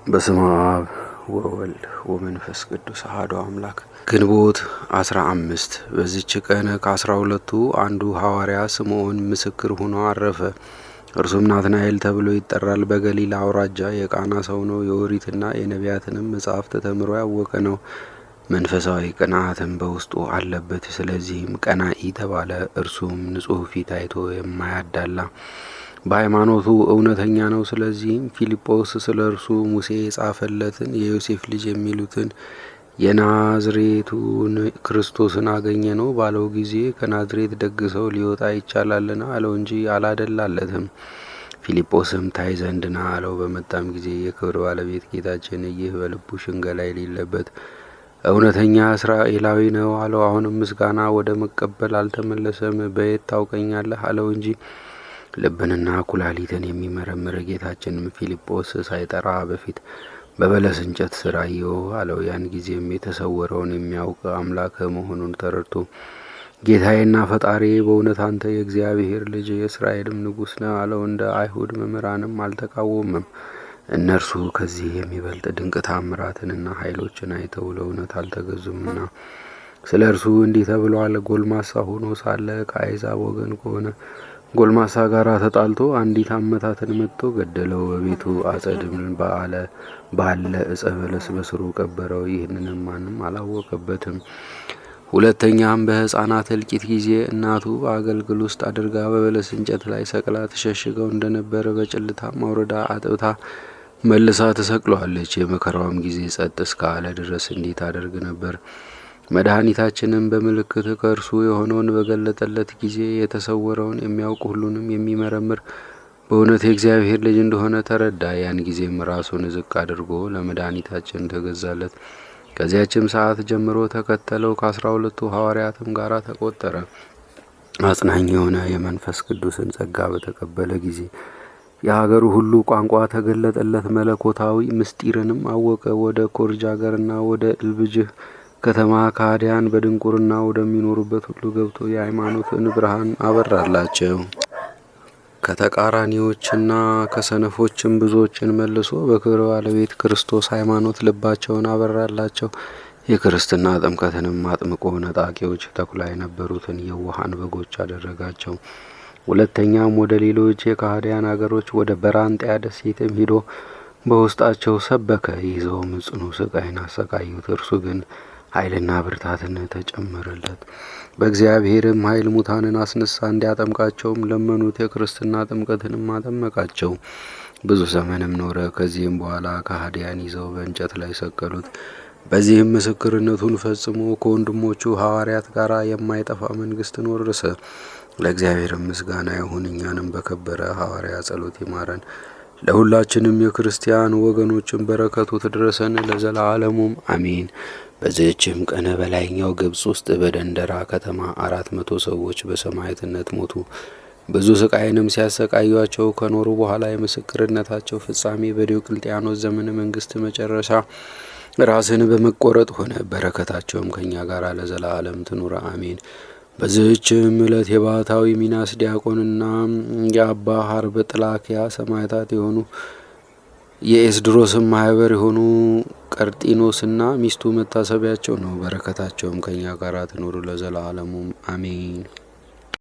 በስመ አብ ወወልድ ወመንፈስ ቅዱስ አሐዱ አምላክ። ግንቦት 15 በዚች ቀን ከ12ቱ አንዱ ሐዋርያ ስምዖን ምስክር ሆኖ አረፈ። እርሱም ናትናኤል ተብሎ ይጠራል። በገሊላ አውራጃ የቃና ሰው ነው። የኦሪትና የነቢያትንም መጻሕፍት ተምሮ ያወቀ ነው። መንፈሳዊ ቅንዓትም በውስጡ አለበት። ስለዚህም ቀናኢ ተባለ። እርሱም ንጹሕ ፊት አይቶ የማያዳላ በሃይማኖቱ እውነተኛ ነው። ስለዚህም ፊልጶስ ስለ እርሱ ሙሴ የጻፈለትን የዮሴፍ ልጅ የሚሉትን የናዝሬቱን ክርስቶስን አገኘ ነው ባለው ጊዜ ከናዝሬት ደግ ሰው ሊወጣ ይቻላልን አለው እንጂ አላደላለትም። ፊልጶስም ታይ ዘንድ ና አለው። በመጣም ጊዜ የክብር ባለቤት ጌታችን ይህ በልቡ ሽንገላ የሌለበት እውነተኛ እስራኤላዊ ነው አለው። አሁንም ምስጋና ወደ መቀበል አልተመለሰም። በየት ታውቀኛለህ አለው እንጂ ልብንና ኩላሊትን የሚመረምር ጌታችንም ፊልጶስ ሳይጠራ በፊት በበለስ እንጨት ስር አየው አለው። ያን ጊዜም የተሰወረውን የሚያውቅ አምላክ መሆኑን ተረድቶ ጌታዬና ፈጣሪ በእውነት አንተ የእግዚአብሔር ልጅ የእስራኤልም ንጉሥ ነህ አለው። እንደ አይሁድ መምህራንም አልተቃወመም። እነርሱ ከዚህ የሚበልጥ ድንቅ ታምራትንና ኃይሎችን አይተው ለእውነት አልተገዙምና። ስለ እርሱ እንዲህ ተብሏል። ጎልማሳ ሆኖ ሳለ ከአሕዛብ ወገን ከሆነ ጎልማሳ ጋር ተጣልቶ አንዲት አመታትን መጥቶ ገደለው። በቤቱ አጸድም ባለ ዕፀ በለስ በስሩ ቀበረው። ይህንንም ማንም አላወቀበትም። ሁለተኛም በሕፃናት እልቂት ጊዜ እናቱ በአገልግል ውስጥ አድርጋ በበለስ እንጨት ላይ ሰቅላ ተሸሽገው እንደነበረ በጭልታም አውርዳ አጥብታ መልሳ ተሰቅለዋለች። የመከራዋም ጊዜ ጸጥ እስካለ ድረስ እንዲህ ታደርግ ነበር። መድኃኒታችንም በምልክት ከእርሱ የሆነውን በገለጠለት ጊዜ የተሰወረውን የሚያውቅ ሁሉንም የሚመረምር በእውነት የእግዚአብሔር ልጅ እንደሆነ ተረዳ። ያን ጊዜም ራሱን ዝቅ አድርጎ ለመድኃኒታችን ተገዛለት። ከዚያችም ሰዓት ጀምሮ ተከተለው። ከ12ቱ ሐዋርያትም ጋር ተቆጠረ። አጽናኝ የሆነ የመንፈስ ቅዱስን ጸጋ በተቀበለ ጊዜ የሀገሩ ሁሉ ቋንቋ ተገለጠለት። መለኮታዊ ምስጢርንም አወቀ። ወደ ኮርጅ አገርና ወደ እልብጅህ ከተማ ከሃዲያን በድንቁርና ወደሚኖሩበት ሁሉ ገብቶ የሃይማኖትን ብርሃን አበራላቸው። ከተቃራኒዎችና ከሰነፎችም ብዙዎችን መልሶ በክብር ባለቤት ክርስቶስ ሃይማኖት ልባቸውን አበራላቸው። የክርስትና ጥምቀትንም አጥምቆ ነጣቂዎች ተኩላ የነበሩትን የዋሃን በጎች አደረጋቸው። ሁለተኛም ወደ ሌሎች የከሃዲያን አገሮች ወደ በራንጥያ ደሴትም ሂዶ በውስጣቸው ሰበከ። ይዘውም ጽኑ ስቃይን አሰቃዩት። እርሱ ግን ኃይልና ብርታትን ተጨመረለት። በእግዚአብሔርም ኃይል ሙታንን አስነሳ። እንዲያጠምቃቸውም ለመኑት። የክርስትና ጥምቀትንም አጠመቃቸው። ብዙ ዘመንም ኖረ። ከዚህም በኋላ ከሃዲያን ይዘው በእንጨት ላይ ሰቀሉት። በዚህም ምስክርነቱን ፈጽሞ ከወንድሞቹ ሐዋርያት ጋር የማይጠፋ መንግሥትን ወረሰ። ለእግዚአብሔር ምስጋና ይሁን። እኛንም በከበረ ሐዋርያ ጸሎት ይማረን። ለሁላችንም የክርስቲያን ወገኖችን በረከቱ ትድረሰን ለዘላለሙም አሜን። በዚህችም ቀን በላይኛው ግብጽ ውስጥ በደንደራ ከተማ 400 ሰዎች በሰማዕትነት ሞቱ። ብዙ ስቃይንም ሲያሰቃዩአቸው ከኖሩ በኋላ የምስክርነታቸው ፍጻሜ በዲዮቅልጥያኖስ ዘመነ መንግስት መጨረሻ ራስን በመቆረጥ ሆነ። በረከታቸውም ከኛ ጋር ለዘላለም ትኑር አሜን። በዚህችም ዕለት የባሕታዊ ሚናስ ዲያቆንና የአባ ሀርበ ጥላኪያ ሰማዕታት የሆኑ የኤስድሮስም ማህበር የሆኑ ቀርጢኖስና ሚስቱ መታሰቢያቸው ነው። በረከታቸውም ከኛ ጋር ትኑር ለዘላለሙም አሜን።